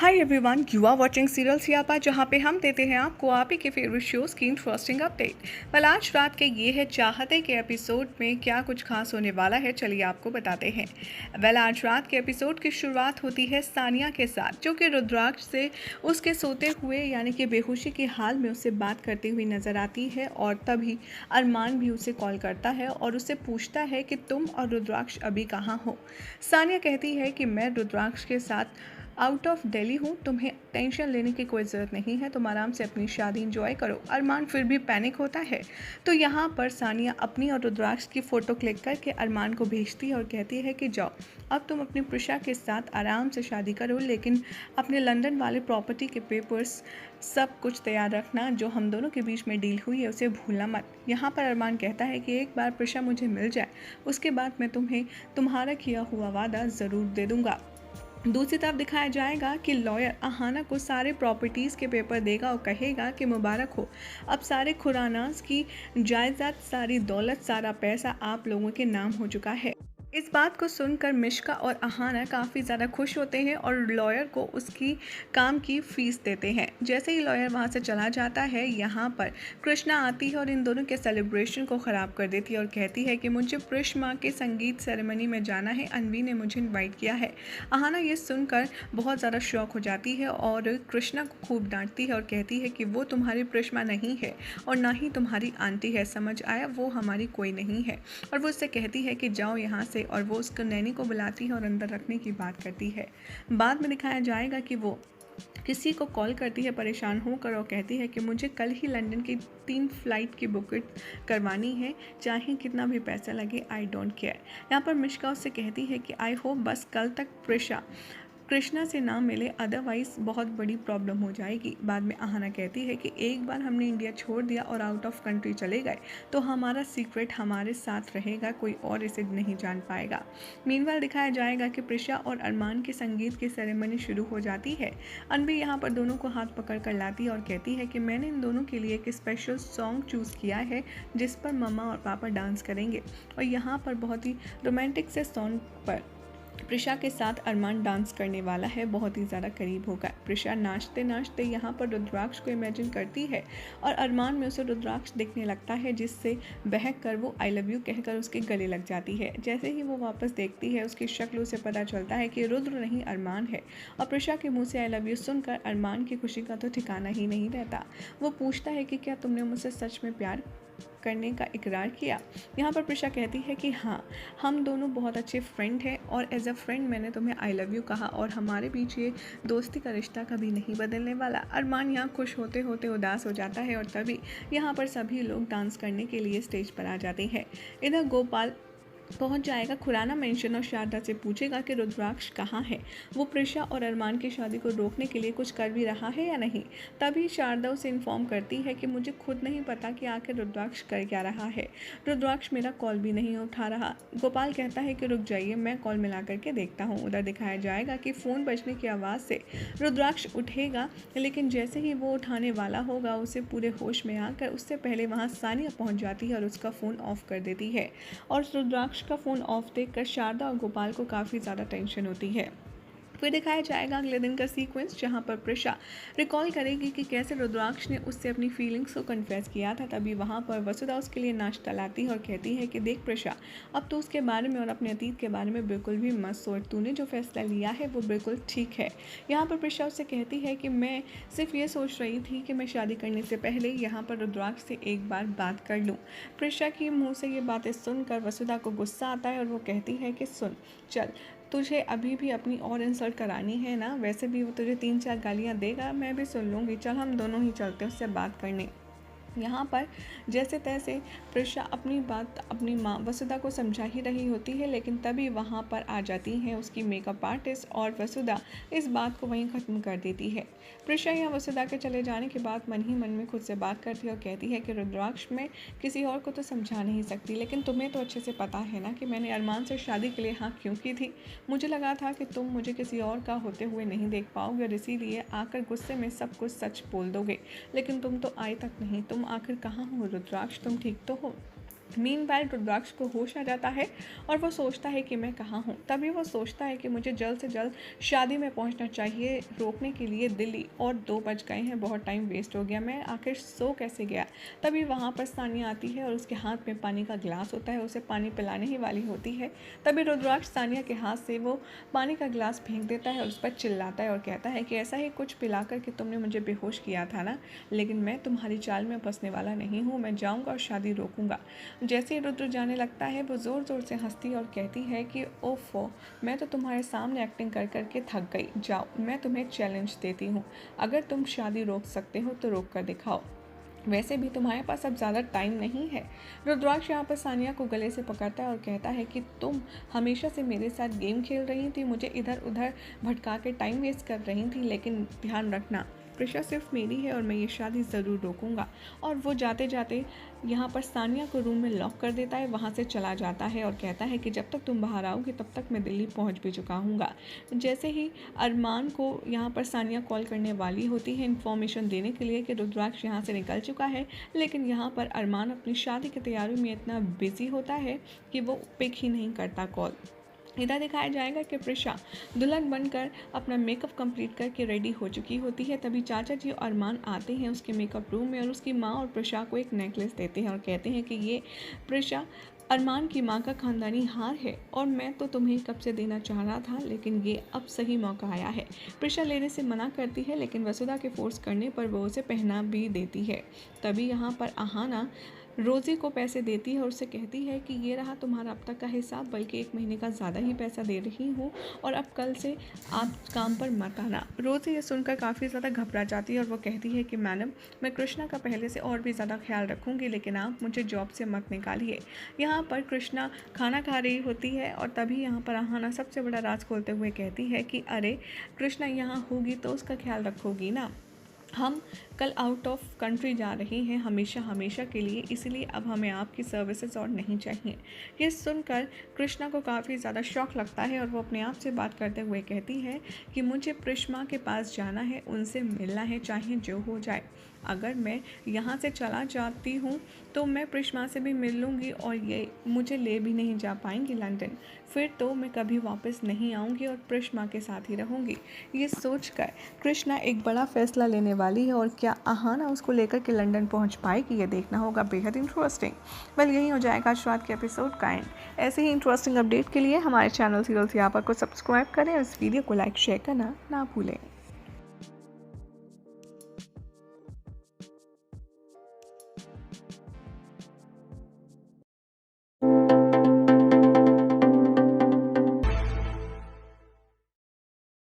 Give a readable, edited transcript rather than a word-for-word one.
Hi everyone, you are watching serial Siyapa, जहाँ पे हम देते हैं आपको आप ही के फेवरेट शोज़ की इंटरेस्टिंग अपडेट। वेल, आज रात के ये है चाहते के एपिसोड में क्या कुछ खास होने वाला है, चलिए आपको बताते हैं। वेल, आज रात के एपिसोड की शुरुआत होती है सानिया के साथ, जो कि रुद्राक्ष से उसके सोते हुए यानी कि बेहोशी के हाल में उससे बात करती हुई नजर आती है। और तभी अरमान भी उसे कॉल करता है और उससे पूछता है कि तुम और रुद्राक्ष अभी कहाँ हो। सानिया कहती है कि मैं रुद्राक्ष के साथ आउट ऑफ दिल्ली हूँ, तुम्हें टेंशन लेने की कोई ज़रूरत नहीं है, तुम आराम से अपनी शादी इंजॉय करो। अरमान फिर भी पैनिक होता है, तो यहाँ पर सानिया अपनी और रुद्राक्ष की फ़ोटो क्लिक करके अरमान को भेजती है और कहती है कि जाओ, अब तुम अपनी प्रिशा के साथ आराम से शादी करो, लेकिन अपने लंदन वाले प्रॉपर्टी के पेपर्स सब कुछ तैयार रखना, जो हम दोनों के बीच में डील हुई है उसे भूलना मत। यहाँ पर अरमान कहता है कि एक बार प्रिशा मुझे मिल जाए, उसके बाद मैं तुम्हें तुम्हारा किया हुआ वादा ज़रूर दे दूँगा। दूसरी तरफ दिखाया जाएगा कि लॉयर अहाना को सारे प्रॉपर्टीज़ के पेपर देगा और कहेगा कि मुबारक हो, अब सारे खुरानास की जायदाद, सारी दौलत, सारा पैसा आप लोगों के नाम हो चुका है। इस बात को सुनकर मिश्का और अहाना काफ़ी ज़्यादा खुश होते हैं और लॉयर को उसकी काम की फ़ीस देते हैं। जैसे ही लॉयर वहाँ से चला जाता है, यहाँ पर कृष्णा आती है और इन दोनों के सेलिब्रेशन को ख़राब कर देती है और कहती है कि मुझे प्रिश्मा के संगीत सेरेमनी में जाना है, अनवी ने मुझे इनवाइट किया है। अहाना ये सुनकर बहुत ज़्यादा शॉक हो जाती है और कृष्णा को खूब डांटती है और कहती है कि वो तुम्हारी प्रिश्मा नहीं है और ना ही तुम्हारी आंटी है, समझ आया, वो हमारी कोई नहीं है। और वो उससे कहती है कि जाओ यहाँ से, और वो उसको नैनी को बुलाती है और अंदर रखने की बात करती है। बाद में दिखाया जाएगा कि वो किसी को कॉल करती है परेशान होकर और कहती है कि मुझे कल ही लंदन की 3 फ्लाइट की बुकिंग करवानी है, चाहे कितना भी पैसा लगे, आई डोंट केयर। यहाँ पर मिश्का उससे कहती है कि आई होप बस कल तक प्रिशा कृष्णा से ना मिले, अदरवाइज़ बहुत बड़ी प्रॉब्लम हो जाएगी। बाद में अहाना कहती है कि एक बार हमने इंडिया छोड़ दिया और आउट ऑफ कंट्री चले गए तो हमारा सीक्रेट हमारे साथ रहेगा, कोई और इसे नहीं जान पाएगा। मीनवाइल दिखाया जाएगा कि प्रिशा और अरमान के संगीत की सेरेमनी शुरू हो जाती है। अनवी यहाँ पर दोनों को हाथ पकड़ कर लाती है और कहती है कि मैंने इन दोनों के लिए एक स्पेशल सॉन्ग चूज़ किया है जिस पर मम्मा और पापा डांस करेंगे। और यहाँ पर बहुत ही रोमांटिक से सॉन्ग पर प्रिशा के साथ अरमान डांस करने वाला है, बहुत ही ज़्यादा करीब होगा। प्रिशा नाचते नाचते यहाँ पर रुद्राक्ष को इमेजिन करती है और अरमान में उसे रुद्राक्ष दिखने लगता है, जिससे बहक कर वो आई लव यू कहकर उसके गले लग जाती है। जैसे ही वो वापस देखती है, उसकी शक्ल उसे पता चलता है कि रुद्र नहीं अरमान है। और प्रिशा के मुँह से आई लव यू सुनकर अरमान की खुशी का तो ठिकाना ही नहीं रहता। वो पूछता है कि क्या तुमने मुझसे सच में प्यार करने का इकरार किया। यहाँ पर प्रिशा कहती है कि हाँ, हम दोनों बहुत अच्छे फ्रेंड हैं और एज अ फ्रेंड मैंने तुम्हें आई लव यू कहा और हमारे बीच ये दोस्ती का रिश्ता कभी नहीं बदलने वाला। अरमान यहाँ खुश होते होते उदास हो जाता है और तभी यहाँ पर सभी लोग डांस करने के लिए स्टेज पर आ जाते हैं। इधर गोपाल पहुंच जाएगा खुराना मेंशन और शारदा से पूछेगा कि रुद्राक्ष कहाँ है, वो प्रिशा और अरमान की शादी को रोकने के लिए कुछ कर भी रहा है या नहीं। तभी शारदा उसे इन्फॉर्म करती है कि मुझे खुद नहीं पता कि आखिर रुद्राक्ष कर क्या रहा है, रुद्राक्ष मेरा कॉल भी नहीं उठा रहा। गोपाल कहता है कि रुक जाइए, मैं कॉल मिला करके देखता हूँ। उधर दिखाया जाएगा कि फ़ोन बजने की आवाज़ से रुद्राक्ष उठेगा, लेकिन जैसे ही वो उठाने वाला होगा उसे पूरे होश में आकर उससे पहले वहाँ सानिया पहुँच जाती है और उसका फ़ोन ऑफ कर देती है। और रुद्राक्ष का फ़ोन ऑफ देखकर शारदा और गोपाल को काफ़ी ज़्यादा टेंशन होती है। फिर दिखाया जाएगा अगले दिन का सीक्वेंस, जहाँ पर प्रिशा रिकॉल करेगी कि कैसे रुद्राक्ष ने उससे अपनी फीलिंग्स को कन्फेस किया था। तभी वहाँ पर वसुधा उसके लिए नाश्ता लाती है और कहती है कि देख प्रिशा, अब तो उसके बारे में और अपने अतीत के बारे में बिल्कुल भी मत सोच, तूने जो फैसला लिया है वो बिल्कुल ठीक है। यहाँ पर प्रिशा उससे कहती है कि मैं सिर्फ ये सोच रही थी कि मैं शादी करने से पहले यहाँ पर रुद्राक्ष से एक बार बात कर लूँ। प्रिशा की मुँह से ये बातें सुनकर वसुधा को गुस्सा आता है और वो कहती है कि सुन, चल, तुझे अभी भी अपनी और इंसल्ट करानी है ना, वैसे भी वो तुझे 3-4 गालियाँ देगा, मैं भी सुन लूँगी, चल हम दोनों ही चलते हैं उससे बात करने। यहाँ पर जैसे तैसे प्रिशा अपनी बात अपनी माँ वसुधा को समझा ही रही होती है, लेकिन तभी वहाँ पर आ जाती हैं उसकी मेकअप आर्टिस्ट और वसुधा इस बात को वहीं ख़त्म कर देती है। प्रिशा यहाँ वसुधा के चले जाने के बाद मन ही मन में खुद से बात करती है और कहती है कि रुद्राक्ष में किसी और को तो समझा नहीं सकती, लेकिन तुम्हें तो अच्छे से पता है ना कि मैंने अरमान से शादी के लिए हाँ क्यों की थी। मुझे लगा था कि तुम मुझे किसी और का होते हुए नहीं देख पाओगे और इसीलिए आकर गुस्से में सब कुछ सच बोल दोगे, लेकिन तुम तो आए तक नहीं। तुम आखिर कहाँ हो रुद्राक्ष, तुम ठीक तो हो। मीनवाइल रुद्राक्ष को होश आ जाता है और वो सोचता है कि मैं कहाँ हूँ। तभी वो सोचता है कि मुझे जल्द से जल्द शादी में पहुँचना चाहिए रोकने के लिए दिल्ली, और 2 बज गए हैं, बहुत टाइम वेस्ट हो गया, मैं आखिर सो कैसे गया। तभी वहाँ पर सानिया आती है और उसके हाथ में पानी का गिलास होता है, उसे पानी पिलाने ही वाली होती है। तभी रुद्राक्ष सानिया के हाथ से वो पानी का गिलास फेंक देता है और उस पर चिल्लाता है और कहता है कि ऐसा ही कुछ पिला कर के तुमने मुझे बेहोश किया था ना, लेकिन मैं तुम्हारी चाल में फंसने वाला नहीं हूँ, मैं जाऊँगा और शादी रोकूंगा। जैसे ही रुद्र जाने लगता है वो ज़ोर ज़ोर से हंसती और कहती है कि ओफो, मैं तो तुम्हारे सामने एक्टिंग कर कर के थक गई। जाओ, मैं तुम्हें चैलेंज देती हूँ, अगर तुम शादी रोक सकते हो तो रोक कर दिखाओ, वैसे भी तुम्हारे पास अब ज़्यादा टाइम नहीं है। रुद्राक्ष यहाँ पर सानिया को गले से पकड़ता है और कहता है कि तुम हमेशा से मेरे साथ गेम खेल रही थी, मुझे इधर उधर भटका के टाइम वेस्ट कर रही थी, लेकिन ध्यान रखना प्रिशा सिर्फ मेरी है और मैं ये शादी ज़रूर रोकूंगा। और वो जाते जाते यहाँ पर सानिया को रूम में लॉक कर देता है, वहाँ से चला जाता है और कहता है कि जब तक तुम बाहर आओगे तब तक मैं दिल्ली पहुँच भी चुका हूँगा। जैसे ही अरमान को यहाँ पर सानिया कॉल करने वाली होती है इन्फॉर्मेशन देने के लिए कि रुद्राक्ष यहाँ से निकल चुका है, लेकिन यहाँ पर अरमान अपनी शादी की तैयारी में इतना बिजी होता है कि वो पिक ही नहीं करता कॉल। इधर दिखाया जाएगा कि प्रिशा दुल्हन बनकर अपना मेकअप कंप्लीट करके रेडी हो चुकी होती है। तभी चाचा जी और अरमान आते हैं उसके मेकअप रूम में और उसकी माँ और प्रिशा को एक नेकलेस देते हैं और कहते हैं कि ये प्रिशा अरमान की माँ का खानदानी हार है और मैं तो तुम्हें कब से देना चाह रहा था, लेकिन ये अब सही मौका आया है। प्रिशा लेने से मना करती है, लेकिन वसुधा के फोर्स करने पर वो उसे पहना भी देती है। तभी यहाँ पर आहाना रोज़ी को पैसे देती है और उससे कहती है कि ये रहा तुम्हारा अब तक का हिसाब, बल्कि 1 महीने का ज़्यादा ही पैसा दे रही हूँ और अब कल से आप काम पर मत आना। रोज़ी ये सुनकर काफ़ी ज़्यादा घबरा जाती है और वो कहती है कि मैडम, मैं कृष्णा का पहले से और भी ज़्यादा ख्याल रखूँगी, लेकिन आप मुझे जॉब से मत निकालिए। यहाँ पर कृष्णा खाना खा रही होती है और तभी यहाँ पर आहाना सबसे बड़ा राज खोलते हुए कहती है कि अरे, कृष्णा यहाँ होगी तो उसका ख्याल रखोगी ना, हम कल आउट ऑफ कंट्री जा रहे हैं हमेशा हमेशा के लिए, इसलिए अब हमें आपकी सर्विसेज और नहीं चाहिए। ये सुनकर कृष्णा को काफ़ी ज़्यादा शौक लगता है और वो अपने आप से बात करते हुए कहती है कि मुझे प्रिश्मा के पास जाना है, उनसे मिलना है, चाहे जो हो जाए। अगर मैं यहाँ से चला जाती हूँ तो मैं प्रिश्मा से भी मिल लूँगी और ये मुझे ले भी नहीं जा पाएंगी लंदन, फिर तो मैं कभी वापस नहीं आऊँगी और प्रिश्मा के साथ ही रहूँगी। ये सोचकर कृष्णा एक बड़ा फैसला लेने वाली है और क्या आहाना उसको लेकर के लंदन पहुँच पाएगी, ये देखना होगा। बेहद इंटरेस्टिंग। वेल, यही हो जाएगा आज रात के एपिसोड का एंड। ऐसे ही इंटरेस्टिंग अपडेट के लिए हमारे चैनल सीरियल सियापा को सब्सक्राइब करें और इस वीडियो को लाइक शेयर करना ना भूलें।